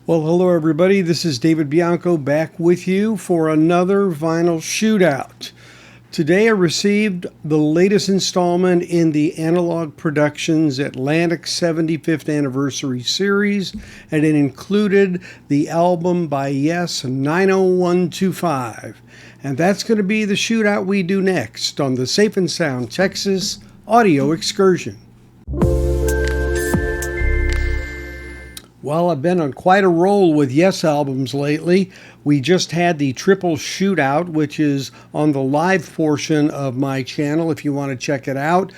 Well, hello everybody. This is David Bianco back with you for another vinyl shootout. Today I received the latest installment in the Analog Productions Atlantic 75th Anniversary Series, and it included the album by Yes 90125. And that's going to be the shootout we do next on the Safe and Sound Texas Audio Excursion. Well, I've been on quite a roll with Yes albums lately. We just had the triple shootout, which is on the live portion of my channel if you want to check it out.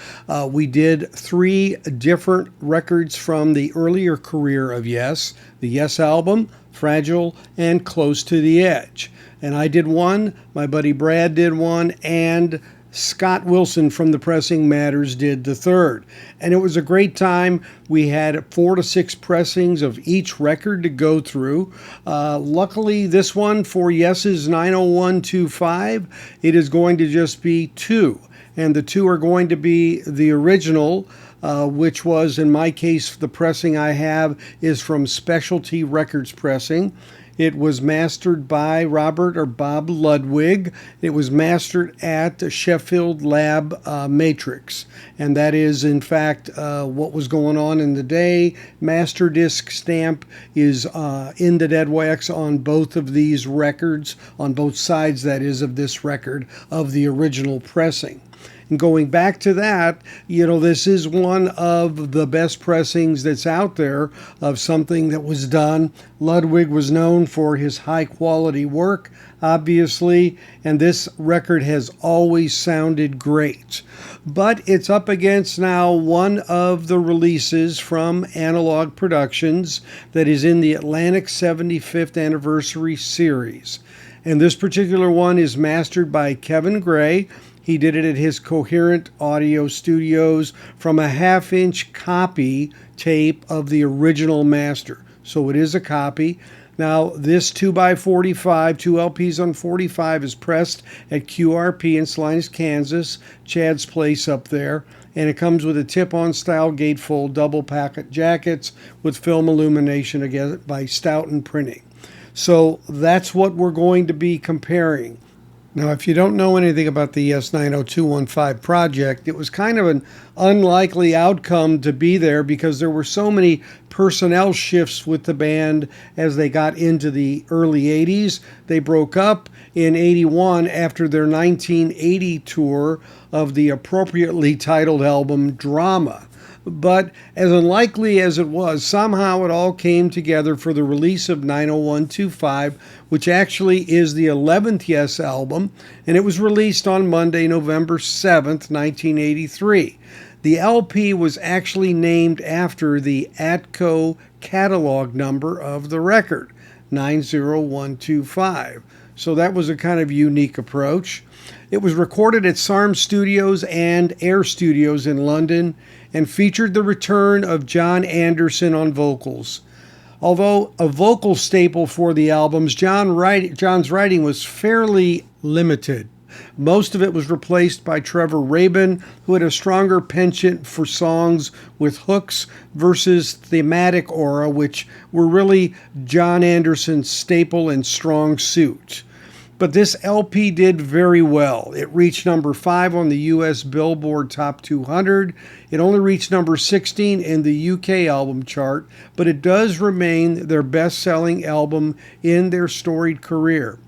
We did 3 different records from the earlier career of Yes: the Yes album, Fragile, and Close to the Edge. And I did one, my buddy Brad did one, and Scott Wilson from the Pressing Matters did the third. And it was a great time. We had 4 to 6 pressings of each record to go through. Luckily, this one for Yes's 90125, it is going to just be 2. And the 2 are going to be the original, which was, in my case, the pressing I have is from Specialty Records Pressing. It was mastered by Bob Ludwig. It was mastered at Sheffield Lab Matrix. And that is, in fact, what was going on in the day. Master disc stamp is in the dead wax on both of these records, on both sides, that is, of this record, of the original pressing. And going back to that, this is one of the best pressings that's out there of something that was done. Ludwig was known for his high quality work, obviously, and this record has always sounded great. But it's up against now one of the releases from Analog Productions that is in the Atlantic 75th Anniversary Series. And this particular one is mastered by Kevin Gray. He did it at his Coherent Audio Studios from a half-inch copy tape of the original master. So it is a copy. Now, this 2x45, 2 LPs on 45, is pressed at QRP in Salinas, Kansas, Chad's place up there. And it comes with a tip-on style gatefold double packet jackets with film illumination, again, by Stoughton Printing. So that's what we're going to be comparing. Now, if you don't know anything about the Yes 90215 project, it was kind of an unlikely outcome to be there because there were so many personnel shifts with the band as they got into the early 80s. They broke up in 81 after their 1980 tour of the appropriately titled album Drama. But as unlikely as it was, somehow it all came together for the release of 90125, which actually is the 11th Yes album, and it was released on Monday, November 7th, 1983. The LP was actually named after the ATCO catalog number of the record, 90125. So that was a kind of unique approach. It was recorded at SARM Studios and Air Studios in London and featured the return of John Anderson on vocals. Although a vocal staple for the albums, John's writing was fairly limited. Most of it was replaced by Trevor Rabin, who had a stronger penchant for songs with hooks versus thematic aura, which were really John Anderson's staple and strong suit. But this LP did very well. It reached number 5 on the US Billboard Top 200. It only reached number 16 in the UK album chart, but it does remain their best-selling album in their storied career.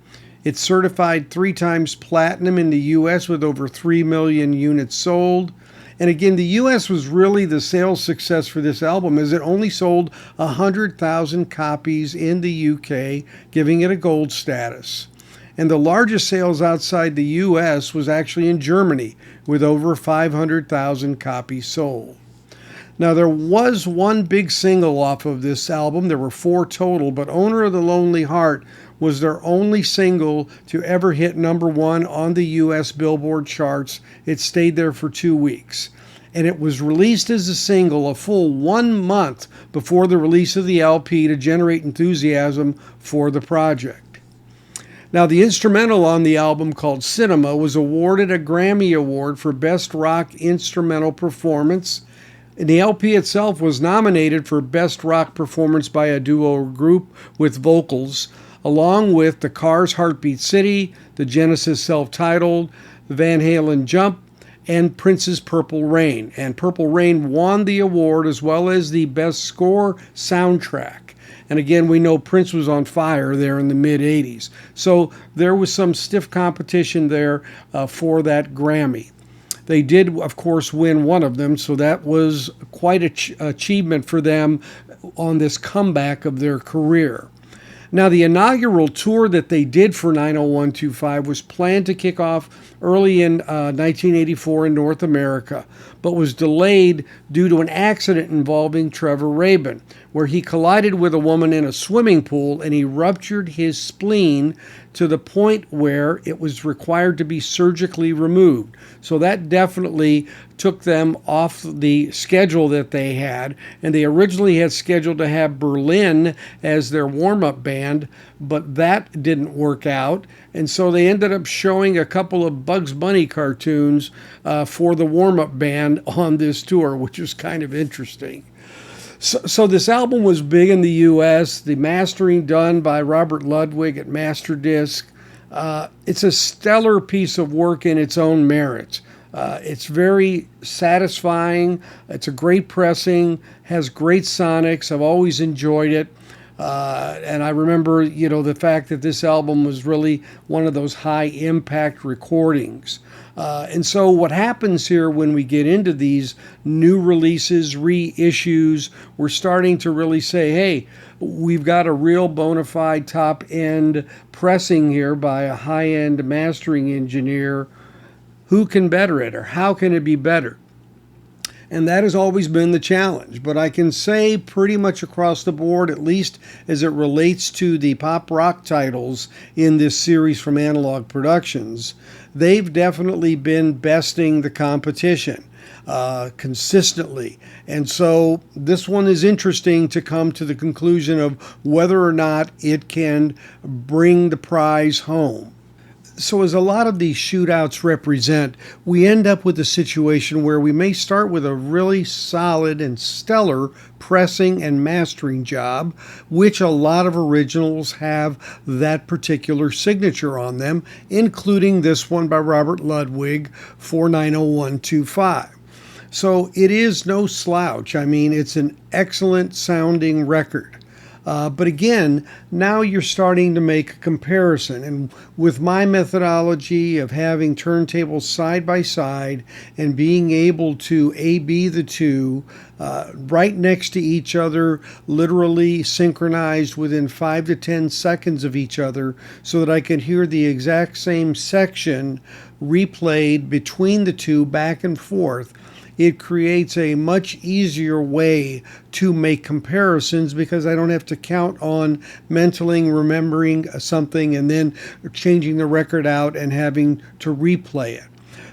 It's certified 3 times platinum in the US with over 3 million units sold. And again, the US was really the sales success for this album, as it only sold 100,000 copies in the UK, giving it a gold status. And the largest sales outside the U.S. was actually in Germany, with over 500,000 copies sold. Now, there was one big single off of this album. There were 4 total, but Owner of the Lonely Heart was their only single to ever hit number 1 on the U.S. Billboard charts. It stayed there for 2 weeks. And it was released as a single a full 1 month before the release of the LP to generate enthusiasm for the project. Now, the instrumental on the album, called Cinema, was awarded a Grammy Award for Best Rock Instrumental Performance. And the LP itself was nominated for Best Rock Performance by a Duo or Group with Vocals, along with the Cars' Heartbeat City, the Genesis Self-Titled, Van Halen Jump, and Prince's Purple Rain. And Purple Rain won the award as well as the Best Score Soundtrack. And again, we know Prince was on fire there in the mid-'80s. So there was some stiff competition there for that Grammy. They did, of course, win one of them, so that was quite an achievement for them on this comeback of their career. Now, the inaugural tour that they did for 90125 was planned to kick off early in 1984 in North America, but was delayed due to an accident involving Trevor Rabin, where he collided with a woman in a swimming pool and he ruptured his spleen to the point where it was required to be surgically removed. So that definitely took them off the schedule that they had, and they originally had scheduled to have Berlin as their warm-up band, but that didn't work out, and so they ended up showing a couple of Bugs Bunny cartoons for the warm-up band on this tour, which was kind of interesting. So this album was big in the U.S., the mastering done by Robert Ludwig at Masterdisc. It's a stellar piece of work in its own merit. It's very satisfying. It's a great pressing, has great sonics. I've always enjoyed it. And I remember, the fact that this album was really one of those high-impact recordings. And so what happens here when we get into these new releases, reissues, we're starting to really say, hey, we've got a real bona fide top-end pressing here by a high-end mastering engineer. Who can better it, or how can it be better? And that has always been the challenge. But I can say pretty much across the board, at least as it relates to the pop rock titles in this series from Analog Productions, they've definitely been besting the competition consistently. And so this one is interesting to come to the conclusion of whether or not it can bring the prize home. So as a lot of these shootouts represent, we end up with a situation where we may start with a really solid and stellar pressing and mastering job, which a lot of originals have that particular signature on them, including this one by Robert Ludwig for 90125. So it is no slouch. I mean, it's an excellent sounding record. But again, now you're starting to make a comparison. And with my methodology of having turntables side by side and being able to A-B the two right next to each other, literally synchronized within 5 to 10 seconds of each other, so that I can hear the exact same section replayed between the two back and forth, it creates a much easier way to make comparisons because I don't have to count on mentally remembering something and then changing the record out and having to replay it.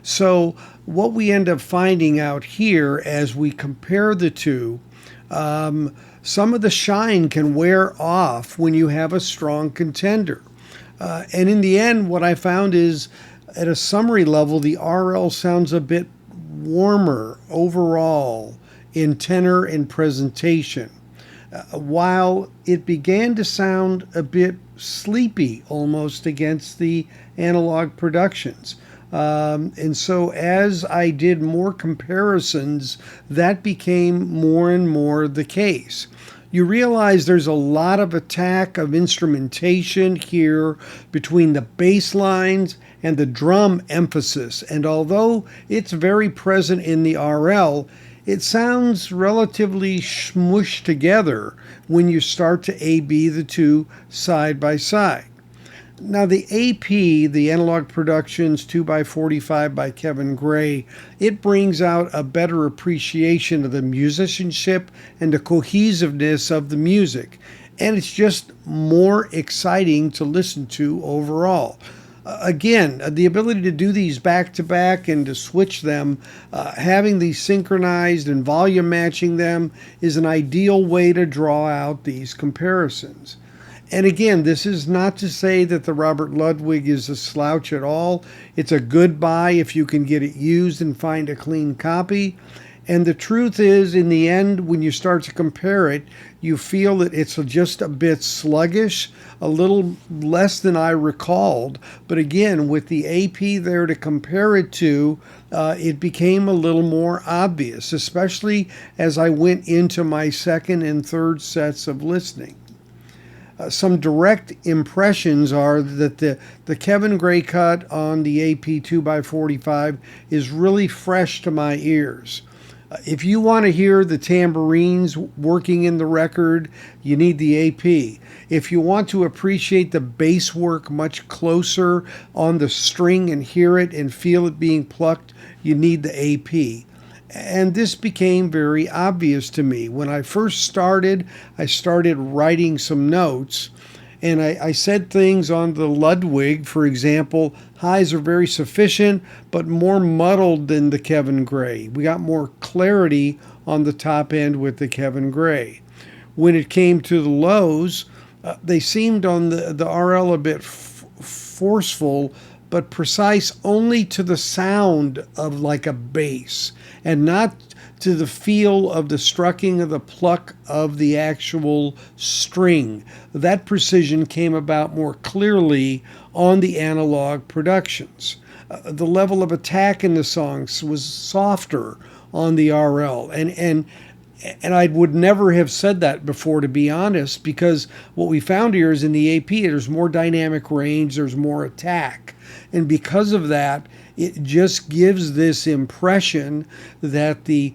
So what we end up finding out here as we compare the two, some of the shine can wear off when you have a strong contender. And in the end, what I found is at a summary level, the RL sounds a bit warmer overall in tenor and presentation, while it began to sound a bit sleepy almost against the Analog Productions. And so as I did more comparisons, that became more and more the case. You realize there's a lot of attack of instrumentation here between the bass lines and the drum emphasis. And although it's very present in the RL, it sounds relatively smooshed together when you start to A-B the two side by side. Now the AP, the Analog Productions 2x45 by Kevin Gray, it brings out a better appreciation of the musicianship and the cohesiveness of the music. And it's just more exciting to listen to overall. Again, the ability to do these back-to-back and to switch them, having these synchronized and volume matching them is an ideal way to draw out these comparisons. And again, this is not to say that the Robert Ludwig is a slouch at all. It's a good buy if you can get it used and find a clean copy. And the truth is, in the end, when you start to compare it, you feel that it's just a bit sluggish, a little less than I recalled. But again, with the AP there to compare it to, it became a little more obvious, especially as I went into my second and third sets of listening. Some direct impressions are that the Kevin Gray cut on the AP 2x45 is really fresh to my ears. If you want to hear the tambourines working in the record, you need the AP. If you want to appreciate the bass work much closer on the string and hear it and feel it being plucked, you need the AP. And this became very obvious to me. When I first started, I started writing some notes. And I said things on the Ludwig, for example, highs are very sufficient, but more muddled than the Kevin Gray. We got more clarity on the top end with the Kevin Gray. When it came to the lows, they seemed on the RL a bit forceful, but precise only to the sound of like a bass and not to the feel of the strucking of the pluck of the actual string. That precision came about more clearly on the analog productions. The level of attack in the songs was softer on the RL, and I would never have said that before, to be honest, because what we found here is in the AP, there's more dynamic range, there's more attack. And because of that, it just gives this impression that the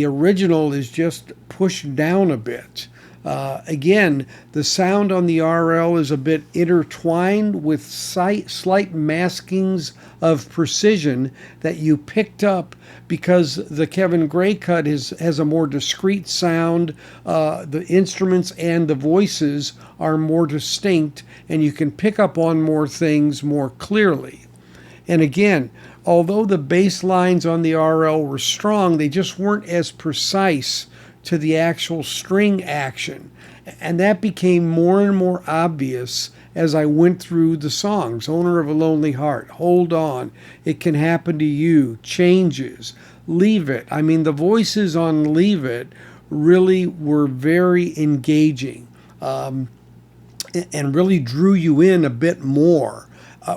original is just pushed down a bit. Again, the sound on the RL is a bit intertwined with slight maskings of precision that you picked up because the Kevin Gray cut has a more discrete sound. The instruments and the voices are more distinct, and you can pick up on more things more clearly. And again, although the bass lines on the RL were strong, they just weren't as precise to the actual string action. And that became more and more obvious as I went through the songs. Owner of a Lonely Heart, Hold On, It Can Happen to You, Changes, Leave It. I mean, the voices on Leave It really were very engaging and really drew you in a bit more.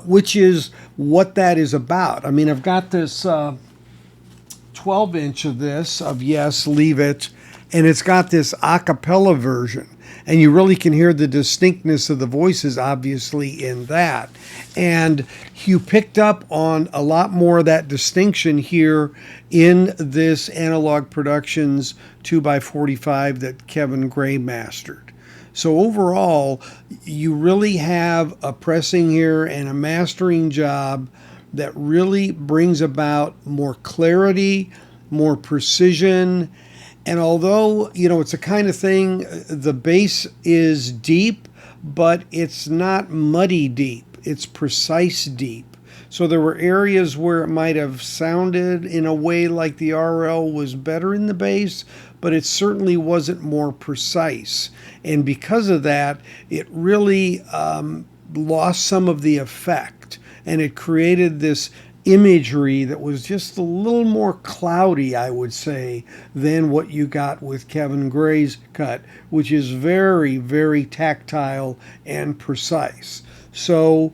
Which is what that is about. I mean, I've got this 12-inch of this, of Yes, Leave It, and it's got this a cappella version. And you really can hear the distinctness of the voices, obviously, in that. And you picked up on a lot more of that distinction here in this Analog Productions 2x45 that Kevin Gray mastered. So overall, you really have a pressing here and a mastering job that really brings about more clarity, more precision. And although, it's a kind of thing, the bass is deep, but it's not muddy deep. It's precise deep. So there were areas where it might have sounded in a way like the RL was better in the bass, but it certainly wasn't more precise. And because of that, it really lost some of the effect. And it created this imagery that was just a little more cloudy, I would say, than what you got with Kevin Gray's cut, which is very, very tactile and precise. So,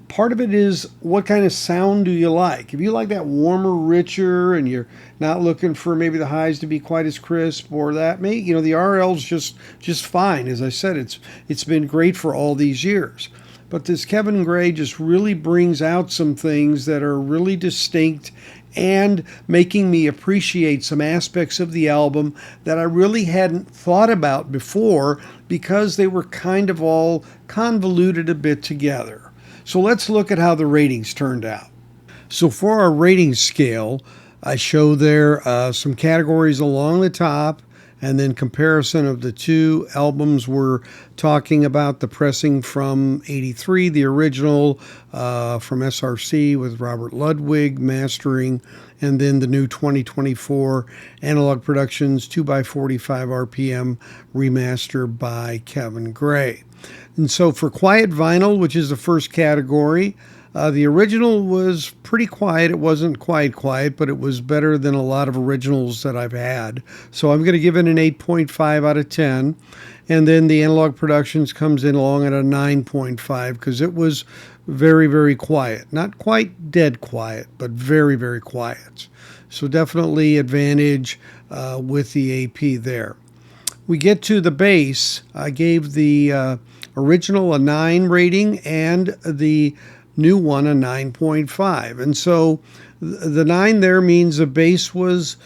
part of it is what kind of sound do you like? If you like that warmer, richer, and you're not looking for maybe the highs to be quite as crisp or that, maybe, the RL's just fine. As I said, it's been great for all these years. But this Kevin Gray just really brings out some things that are really distinct and making me appreciate some aspects of the album that I really hadn't thought about before because they were kind of all convoluted a bit together. So let's look at how the ratings turned out. So for our rating scale, I show there some categories along the top and then comparison of the two albums we're talking about, the pressing from 83, the original from SRC with Robert Ludwig mastering, and then the new 2024 Analog Productions 2x45 RPM remaster by Kevin Gray. And so for Quiet Vinyl, which is the first category, The original was pretty quiet. It wasn't quite quiet, but it was better than a lot of originals that I've had. So I'm going to give it an 8.5 out of 10. And then the Analog Productions comes in along at a 9.5 because it was very, very quiet. Not quite dead quiet, but very, very quiet. So definitely advantage with the AP there. We get to the bass. I gave the original a 9 rating and the new one a 9.5. And so the 9 there means the bass was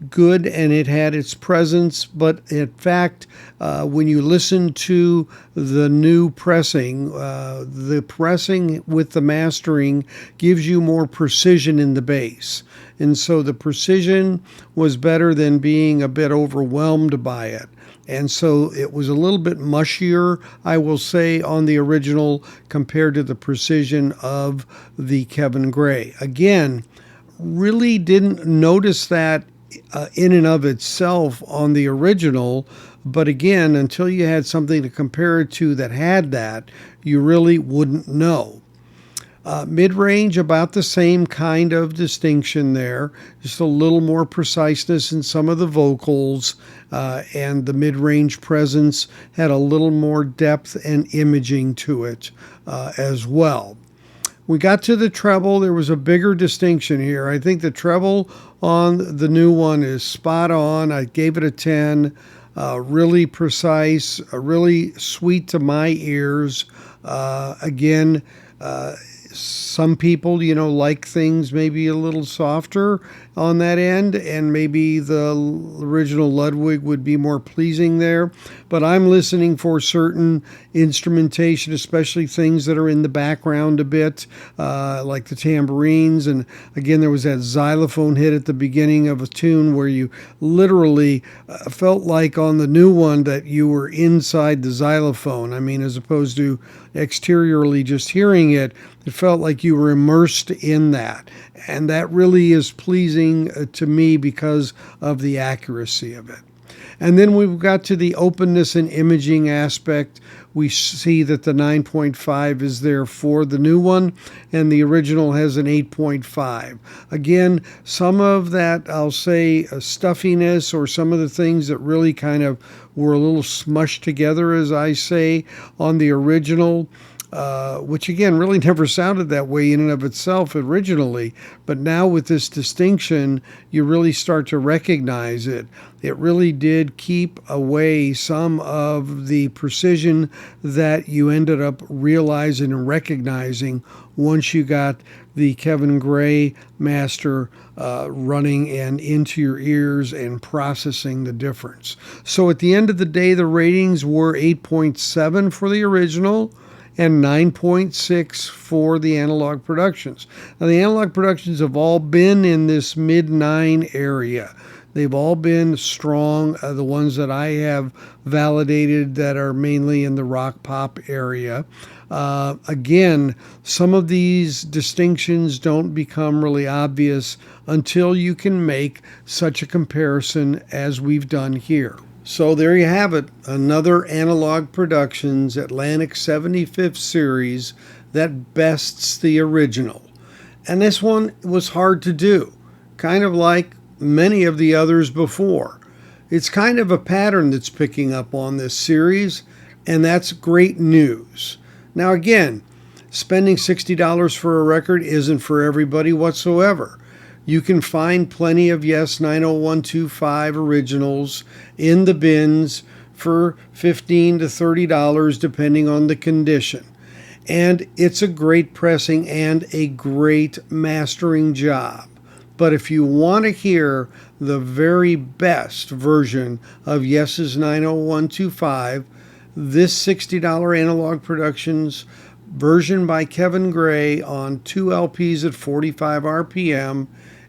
good and it had its presence, but in fact, when you listen to the new pressing, the pressing with the mastering gives you more precision in the bass. And so the precision was better than being a bit overwhelmed by it. And so it was a little bit mushier, I will say, on the original compared to the precision of the Kevin Gray. Again, really didn't notice that in and of itself on the original, but again, until you had something to compare it to that had that, you really wouldn't know. Mid-range, about the same kind of distinction there, just a little more preciseness in some of the vocals, and the mid-range presence had a little more depth and imaging to it as well. We got to the treble. There was a bigger distinction here. I think the treble on the new one is spot on. I gave it a 10. Really precise, really sweet to my ears. Again, some people, like things maybe a little softer on that end, and maybe the original Ludwig would be more pleasing there. But I'm listening for certain instrumentation, especially things that are in the background a bit, like the tambourines. And again, there was that xylophone hit at the beginning of a tune where you literally felt like on the new one that you were inside the xylophone. I mean, as opposed to exteriorly just hearing it, it felt like you were immersed in that. And that really is pleasing to me because of the accuracy of it. And then we've got to the openness and imaging aspect. We see that the 9.5 is there for the new one, and the original has an 8.5. Again, some of that, I'll say, stuffiness or some of the things that really kind of were a little smushed together, as I say, on the original, which again really never sounded that way in and of itself originally, but now with this distinction you really start to recognize it. It really did keep away some of the precision that you ended up realizing and recognizing once you got the Kevin Gray master running and into your ears and processing the difference. So at the end of the day, the ratings were 8.7 for the original and 9.6 for the Analog Productions. Now, the Analog Productions have all been in this mid-9 area. They've all been strong, the ones that I have validated that are mainly in the rock pop area. Again, some of these distinctions don't become really obvious until you can make such a comparison as we've done here. So there you have it, another Analog Productions Atlantic 75th series that bests the original. And this one was hard to do, kind of like many of the others before. It's kind of a pattern that's picking up on this series, and that's great news. Now again, spending $60 for a record isn't for everybody whatsoever. You can find plenty of Yes 90125 originals in the bins for $15 to $30 depending on the condition. And it's a great pressing and a great mastering job. But if you want to hear the very best version of Yes's 90125, this $60 Analog Productions version by Kevin Gray on 2 LPs at 45 RPM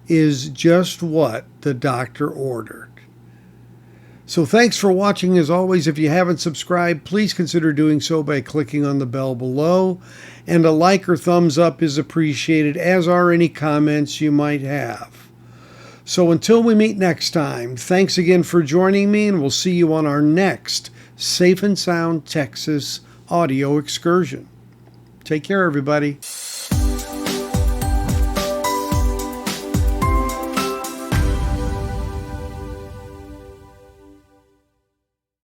is just what the doctor ordered. So thanks for watching. As always, if you haven't subscribed, please consider doing so by clicking on the bell below. And a like or thumbs up is appreciated, as are any comments you might have. So until we meet next time, thanks again for joining me, and we'll see you on our next Safe and Sound Texas audio excursion. Take care, everybody.